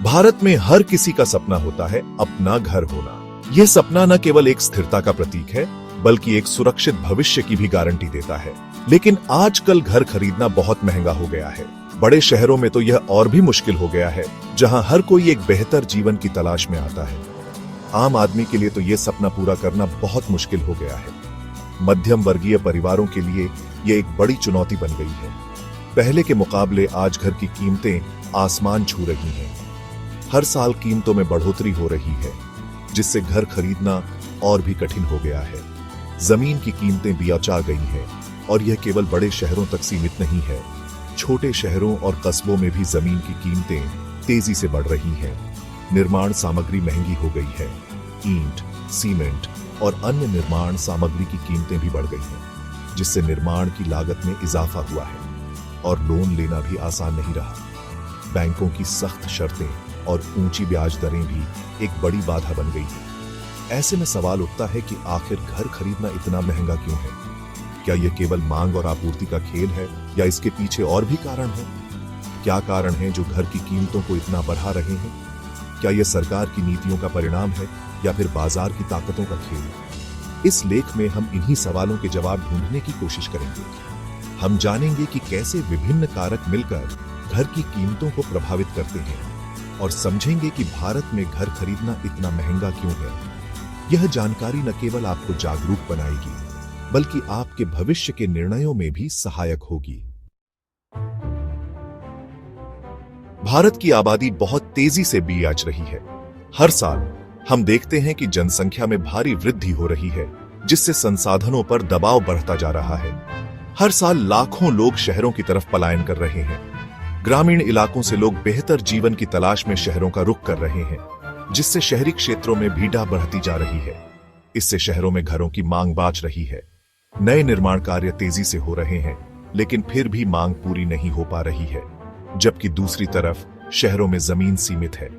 भारत में हर किसी का सपना होता है अपना घर होना। यह सपना न केवल एक स्थिरता का प्रतीक है, बल्कि एक सुरक्षित भविष्य की भी गारंटी देता है। लेकिन आजकल घर खरीदना बहुत महंगा हो गया है। बड़े शहरों में तो यह और भी मुश्किल हो गया है, जहां हर कोई एक बेहतर जीवन की तलाश में आता है। आम आदमी के लिए तो यह सपना पूरा करना बहुत मुश्किल हो गया है। मध्यम वर्गीय परिवारों के लिए यह एक बड़ी चुनौती बन गई है। पहले के मुकाबले आज घर की कीमतें आसमान छू रही हैं। हर साल कीमतों में बढ़ोतरी हो रही है, जिससे घर खरीदना और भी कठिन हो गया है। जमीन की कीमतें बेआँच गई हैं, और यह केवल बड़े शहरों तक सीमित नहीं है। छोटे शहरों और कस्बों में भी जमीन की कीमतें तेजी से बढ़ रही हैं। निर्माण सामग्री महंगी हो गई है। ईंट, सीमेंट और अन्य निर्माण सामग्री की कीमतें भी बढ़ गई हैं, जिससे निर्माण की लागत में इजाफा हुआ है और लोन लेना भी आसान नहीं रहा। बैंकों की सख्त शर्तें और ऊंची ब्याज दरें भी एक बड़ी बाधा बन गई है। ऐसे में सवाल उठता है कि आखिर घर खरीदना इतना महंगा क्यों है? क्या यह केवल मांग और आपूर्ति का खेल है, या इसके पीछे और भी कारण है? क्या कारण है जो घर की कीमतों को इतना बढ़ा रहे हैं? क्या यह सरकार की नीतियों का परिणाम है, या फिर बाजार की ताकतों का खेल? इस लेख में हम इन्हीं सवालों के जवाब ढूंढने की कोशिश करेंगे। हम जानेंगे कि कैसे विभिन्न कारक मिलकर घर की कीमतों को प्रभावित करते हैं, और समझेंगे कि भारत में घर खरीदना इतना महंगा क्यों है। यह जानकारी न केवल आपको जागरूक बनाएगी, बल्कि आपके भविष्य के निर्णयों में भी सहायक होगी। भारत की आबादी बहुत तेजी से बेआँच रही है। हर साल हम देखते हैं कि जनसंख्या में भारी वृद्धि हो रही है, जिससे संसाधनों पर दबाव बढ़ता जा रहा है। हर साल लाखों लोग शहरों की तरफ पलायन कर रहे हैं। ग्रामीण इलाकों से लोग बेहतर जीवन की तलाश में शहरों का रुख कर रहे हैं, जिससे शहरी क्षेत्रों में भीड़ बढ़ती जा रही है। इससे शहरों में घरों की मांग बाँच रही है। नए निर्माण कार्य तेजी से हो रहे हैं, लेकिन फिर भी मांग पूरी नहीं हो पा रही है। जबकि दूसरी तरफ शहरों में जमीन सीमित है।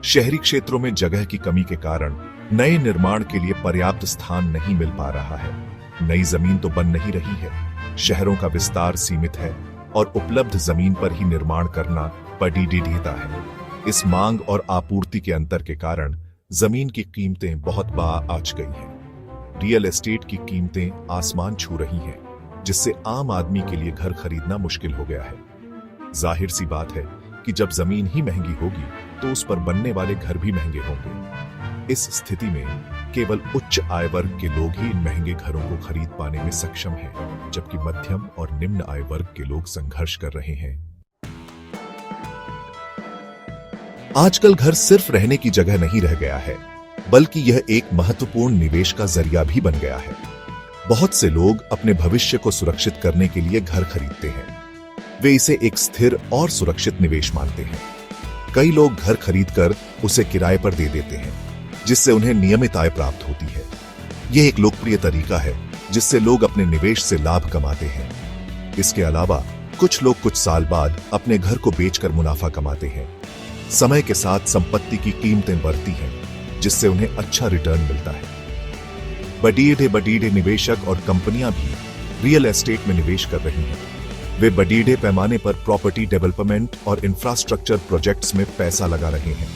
शहरी क्षेत्रों में जगह की कमी के कारण नए निर्माण के लिए पर्याप्त स्थान नहीं मिल पा रहा है। नई जमीन तो बन नहीं रही है। शहरों का विस्तार सीमित है, और उपलब्ध जमीन पर ही निर्माण करना पड़ीढीता है। इस मांग और आपूर्ति के अंतर के कारण जमीन की कीमतें बहुत बाआँच गई हैं। रियल एस्टेट की कीमतें आसमान छू रही हैं, जिससे आम आदमी के लिए घर खरीदना मुश्किल हो गया है। जाहिर सी बात है कि जब जमीन ही महंगी होगी, तो उस पर बनने वाले घर भी महंगे होंगे। इस स्थिति में केवल उच्च आय वर्ग के लोग ही इन महंगे घरों को खरीद पाने में सक्षम हैं, जबकि मध्यम और निम्न आय वर्ग के लोग संघर्ष कर रहे हैं। आजकल घर सिर्फ रहने की जगह नहीं रह गया है, बल्कि यह एक महत्वपूर्ण निवेश का जरिया भी बन गया है। बहुत से लोग अपने भविष्य को सुरक्षित करने के लिए घर खरीदते हैं। वे इसे एक स्थिर और सुरक्षित निवेश मानते हैं। कई लोग घर खरीदकर उसे किराए पर दे देते हैं, जिससे उन्हें नियमित आय प्राप्त होती है। यह एक लोकप्रिय तरीका है, जिससे लोग अपने निवेश से लाभ कमाते हैं। इसके अलावा कुछ लोग कुछ साल बाद अपने घर को बेचकर मुनाफा कमाते हैं। समय के साथ संपत्ति की कीमतें बढ़ती हैं, जिससे उन्हें अच्छा रिटर्न मिलता है। बड़े निवेशक और कंपनियां भी रियल एस्टेट में निवेश कर रही हैं। वे बड़े पैमाने पर प्रॉपर्टी डेवलपमेंट और इंफ्रास्ट्रक्चर प्रोजेक्ट्स में पैसा लगा रहे हैं।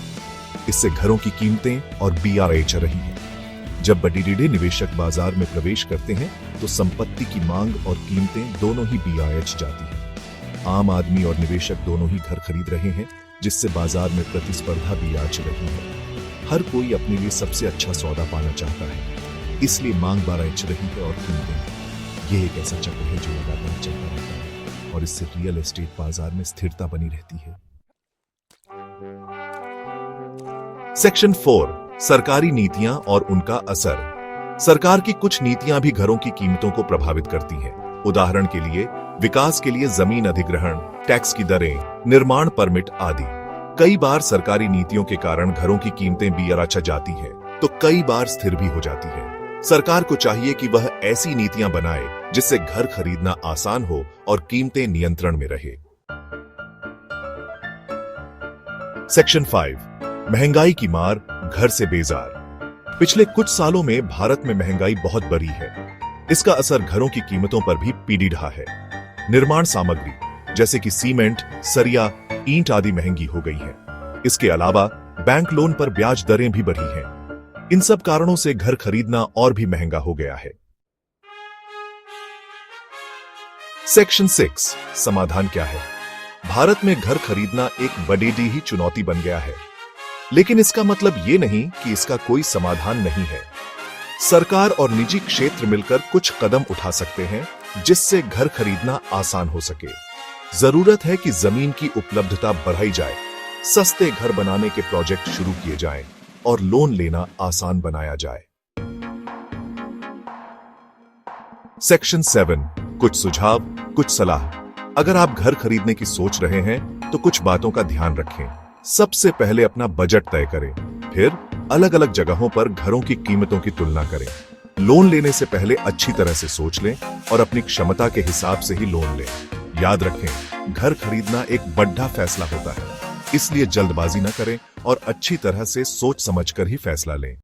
इससे घरों की कीमतें और बेआँच रही हैं। जब बड़े निवेशक बाजार में प्रवेश करते हैं, तो संपत्ति की मांग और कीमतें दोनों ही बेआँच जाती हैं। आम आदमी और निवेशक दोनों ही घर खरीद रहे हैं, जिससे बाजार में प्रतिस्पर्धा बेआँच रही है। हर कोई अपने लिए सबसे अच्छा सौदा पाना चाहता है, इसलिए मांग बेआँच रही है और कीमतें। यह एक ऐसा चक्र है जो लगातार चलता रहता है, और इससे रियल एस्टेट बाजार में स्थिरता बनी रहती है। सेक्शन 4, सरकारी नीतियां और उनका असर। सरकार की कुछ नीतियां भी घरों की कीमतों को प्रभावित करती हैं। उदाहरण के लिए विकास के लिए जमीन अधिग्रहण, टैक्स की दरें, निर्माण परमिट आदि। कई बार सरकारी नीतियों के कारण घरों की कीमतें बेआँच जाती हैं, तो कई बार स्थिर भी हो जाती है। सरकार को चाहिए कि वह ऐसी नीतियां बनाए जिससे घर खरीदना आसान हो और कीमतें नियंत्रण में रहे। सेक्शन 5, महंगाई की मार, घर से बेजार। पिछले कुछ सालों में भारत में महंगाई बहुत बढ़ी है। इसका असर घरों की कीमतों पर भी पीढ़ी रहा है। निर्माण सामग्री जैसे कि सीमेंट, सरिया, ईंट आदि महंगी हो गई है। इसके अलावा बैंक लोन पर ब्याज दरें भी बढ़ी हैं। इन सब कारणों से घर खरीदना और भी महंगा हो गया है। सेक्शन 6 समाधान क्या है? भारत में घर खरीदना एक बड़ी ही चुनौती बन गया है, लेकिन इसका मतलब ये नहीं कि इसका कोई समाधान नहीं है। सरकार और निजी क्षेत्र मिलकर कुछ कदम उठा सकते हैं जिससे घर खरीदना आसान हो सके। जरूरत है कि जमीन की उपलब्धता बढ़ाई जाए, सस्ते घर बनाने के प्रोजेक्ट शुरू किए जाएं और लोन लेना आसान बनाया जाए। सेक्शन 7 कुछ सुझाव, कुछ सलाह। अगर आप घर खरीदने की सोच रहे हैं तो कुछ बातों का ध्यान रखें। सबसे पहले अपना बजट तय करें, फिर अलग अलग जगहों पर घरों की कीमतों की तुलना करें। लोन लेने से पहले अच्छी तरह से सोच लें और अपनी क्षमता के हिसाब से ही लोन लें। याद रखें, घर खरीदना एक बड़ा फैसला होता है, इसलिए जल्दबाजी न करें और अच्छी तरह से सोच समझकर ही फैसला लें।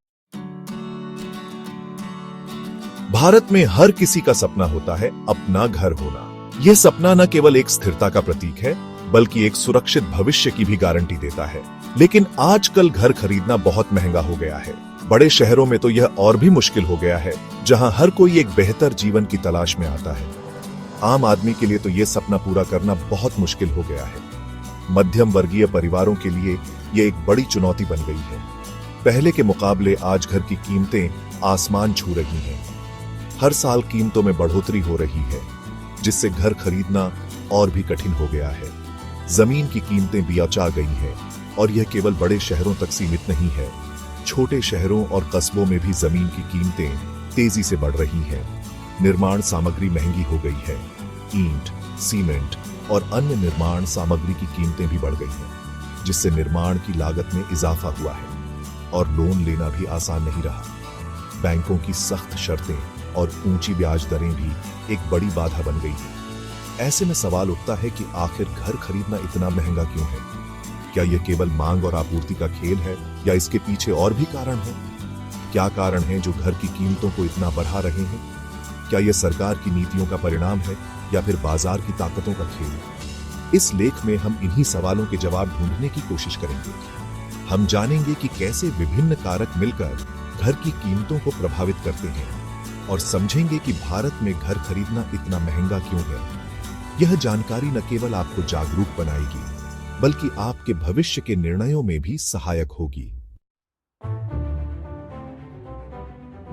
भारत में हर किसी का सपना होता है अपना घर होना। यह सपना न केवल एक स्थिरता का प्रतीक है, बल्कि एक सुरक्षित भविष्य की भी गारंटी देता है। लेकिन आजकल घर खरीदना बहुत महंगा हो गया है। बड़े शहरों में तो यह और भी मुश्किल हो गया है, जहां हर कोई एक बेहतर जीवन की तलाश में आता है। आम आदमी के लिए तो यह सपना पूरा करना बहुत मुश्किल हो गया है। मध्यम वर्गीय परिवारों के लिए यह एक बड़ी चुनौती बन गई है। पहले के मुकाबले आज घर की कीमतें आसमान छू रही हैं। हर साल कीमतों में बढ़ोतरी हो रही है, जिससे घर खरीदना और भी कठिन हो गया है। जमीन की कीमतें बेआँच गई हैं और यह केवल बड़े शहरों तक सीमित नहीं है। छोटे शहरों और कस्बों में भी जमीन की कीमतें तेजी से बढ़ रही हैं। निर्माण सामग्री महंगी हो गई है। ईंट, सीमेंट और अन्य निर्माण सामग्री की कीमतें भी बढ़ गई हैं, जिससे निर्माण की लागत में इजाफा हुआ है और लोन लेना भी आसान नहीं रहा। बैंकों की सख्त शर्तें और ऊंची ब्याज दरें भी एक बड़ी बाधा बन गई है। ऐसे में सवाल उठता है कि आखिर घर खरीदना इतना महंगा क्यों है? क्या यह केवल मांग और आपूर्ति का खेल है या इसके पीछे और भी कारण है? क्या कारण है जो घर की कीमतों को इतना बढ़ा रहे हैं? क्या यह सरकार की नीतियों का परिणाम है या फिर बाजार की ताकतों का खेल? इस लेख में हम इन्हीं सवालों के जवाब ढूंढने की कोशिश करेंगे। हम जानेंगे कि कैसे विभिन्न कारक मिलकर घर की कीमतों को प्रभावित करते हैं और समझेंगे कि भारत में घर खरीदना इतना महंगा क्यों है। यह जानकारी न केवल आपको जागरूक बनाएगी, बल्कि आपके भविष्य के निर्णयों में भी सहायक होगी।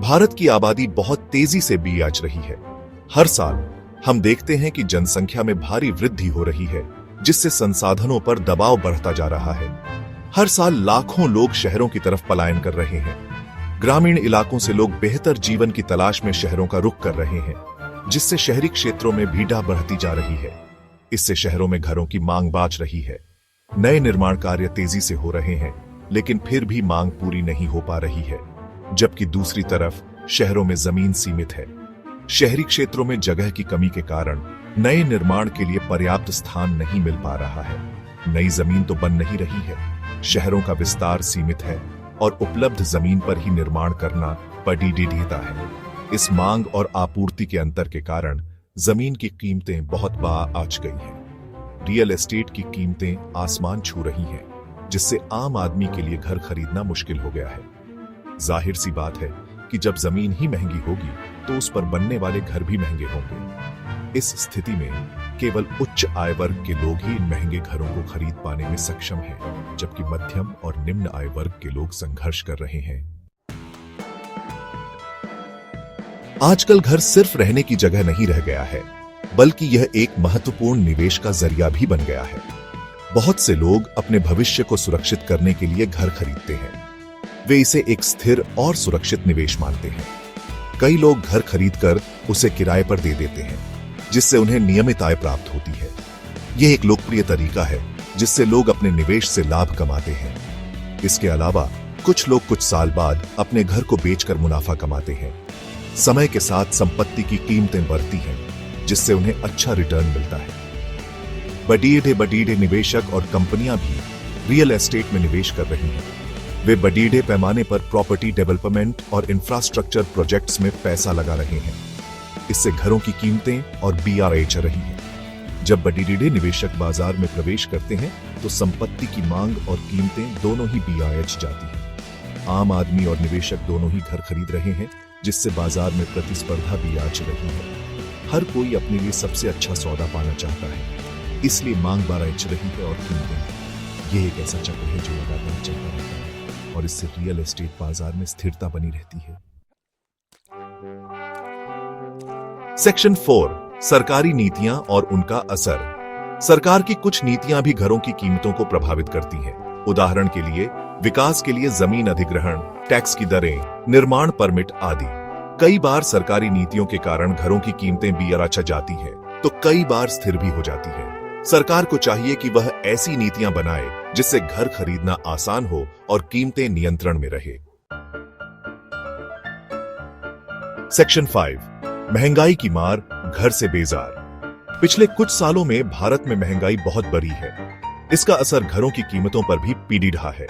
भारत की आबादी बहुत तेजी से बेआँच रही है। हर साल हम देखते हैं कि जनसंख्या में भारी वृद्धि हो रही है, जिससे संसाधनों पर दबाव बढ़ता जा रहा है। हर साल लाखों लोग शहरों की तरफ पलायन कर रहे हैं। ग्रामीण इलाकों से लोग बेहतर जीवन की तलाश में शहरों का रुख कर रहे हैं, जिससे शहरी क्षेत्रों में भीड़ बढ़ती जा रही है। इससे शहरों में घरों की मांग बाँच रही है। नए निर्माण कार्य तेजी से हो रहे हैं, लेकिन फिर भी मांग पूरी नहीं हो पा रही है, जबकि दूसरी तरफ शहरों में जमीन सीमित है। शहरी क्षेत्रों में जगह की कमी के कारण नए निर्माण के लिए पर्याप्त स्थान नहीं मिल पा रहा है। नई जमीन तो बन नहीं रही है, शहरों का विस्तार सीमित है और उपलब्ध जमीन पर ही निर्माण करना बड़ी ढीठता है। इस मांग और आपूर्ति के अंतर के कारण जमीन की कीमतें बहुत बाँच गई हैं। रियल एस्टेट की कीमतें आसमान छू रही हैं, जिससे आम आदमी के लिए घर खरीदना मुश्किल हो गया है। जाहिर सी बात है कि जब जमीन ही महंगी होगी तो उस पर बनने वाले घर भी महंगे होंगे। इस स्थिति में केवल उच्च आय वर्ग के लोग ही इन महंगे घरों को खरीद पाने में सक्षम हैं, जबकि मध्यम और निम्न आय वर्ग के लोग संघर्ष कर रहे हैं। आजकल घर सिर्फ रहने की जगह नहीं रह गया है, बल्कि यह एक महत्वपूर्ण निवेश का जरिया भी बन गया है। बहुत से लोग अपने भविष्य को सुरक्षित करने के लिए घर खरीदते हैं। वे इसे एक स्थिर और सुरक्षित निवेश मानते हैं। कई लोग घर खरीदकर उसे किराए पर दे देते हैं, जिससे उन्हें नियमित आय प्राप्त होती है। यह एक लोकप्रिय तरीका है जिससे लोग अपने निवेश से लाभ कमाते हैं। इसके अलावा कुछ लोग कुछ साल बाद अपने घर को बेचकर मुनाफा कमाते हैं। समय के साथ संपत्ति की कीमतें बढ़ती हैं, जिससे उन्हें अच्छा रिटर्न मिलता है। बड़े निवेशक और कंपनियां भी रियल एस्टेट में निवेश कर रही हैं। वे बड़े पैमाने पर प्रॉपर्टी डेवलपमेंट और इंफ्रास्ट्रक्चर प्रोजेक्ट्स में पैसा लगा रहे हैं। इससे घरों की कीमतें और BRH रही हैं। जब बड़े निवेशक बाजार में प्रवेश करते हैं तो संपत्ति की मांग और कीमतें दोनों ही BIH जाती हैं। आम आदमी और निवेशक दोनों ही घर खरीद रहे हैं, जिससे बाजार में प्रतिस्पर्धा भी आच रही है। हर कोई अपने लिए सबसे अच्छा सौदा पाना चाहता है, इसलिए मांग बढ़ रही है और कीमतें। ये एक ऐसा चक्र है जो लगातार चलता रहता है और इससे रियल एस्टेट बाजार में स्थिरता बनी रहती है। सेक्शन 4, सरकारी नीतियां और उनका असर। सरकार की कुछ नीतियां भी घरों की कीमतों को प्रभावित करती हैं। उदाहरण के लिए विकास के लिए जमीन अधिग्रहण, टैक्स की दरें, निर्माण परमिट आदि। कई बार सरकारी नीतियों के कारण घरों की कीमतें BIH जाती हैं, तो कई बार स्थिर भी हो जाती हैं। सरकार को चाहिए कि वह ऐसी नीतियां बनाए जिससे घर खरीदना आसान हो और कीमतें नियंत्रण में रहे। सेक्शन 5, महंगाई की मार, घर से बेजार। पिछले कुछ सालों में भारत में महंगाई बहुत बढ़ी है। इसका असर घरों की कीमतों पर भी पीड़ी रहा है।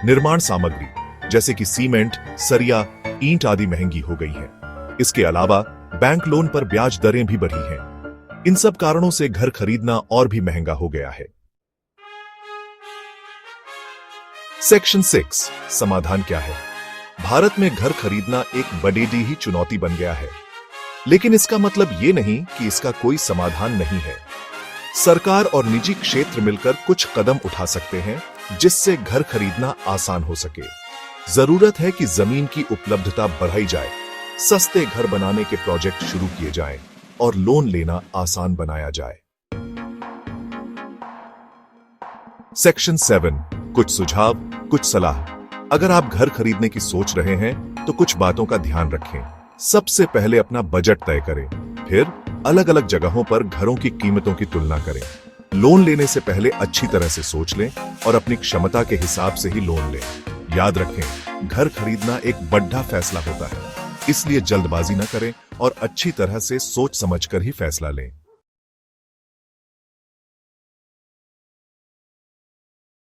निर्माण सामग्री जैसे कि सीमेंट, सरिया, ईंट आदि महंगी हो गई है। इसके अलावा बैंक लोन पर ब्याज दरें भी बढ़ी हैं। इन सब कारणों से घर खरीदना और भी महंगा हो गया है। सेक्शन 6, समाधान क्या है? भारत में घर खरीदना एक बड़ी ही चुनौती बन गया है, लेकिन इसका मतलब यह नहीं कि इसका कोई समाधान नहीं है। सरकार और निजी क्षेत्र मिलकर कुछ कदम उठा सकते हैं जिससे घर खरीदना आसान हो सके। जरूरत है कि जमीन की उपलब्धता बढ़ाई जाए, सस्ते घर बनाने के प्रोजेक्ट शुरू किए जाएं और लोन लेना आसान बनाया जाए। सेक्शन 7, कुछ सुझाव, कुछ सलाह। अगर आप घर खरीदने की सोच रहे हैं तो कुछ बातों का ध्यान रखें। सबसे पहले अपना बजट तय करें, फिर अलग अलग जगहों पर घरों की कीमतों की तुलना करें। लोन लेने से पहले अच्छी तरह से सोच लें और अपनी क्षमता के हिसाब से ही लोन लें। याद रखें, घर खरीदना एक बड़ा फैसला होता है, इसलिए जल्दबाजी न करें और अच्छी तरह से सोच समझकर ही फैसला लें।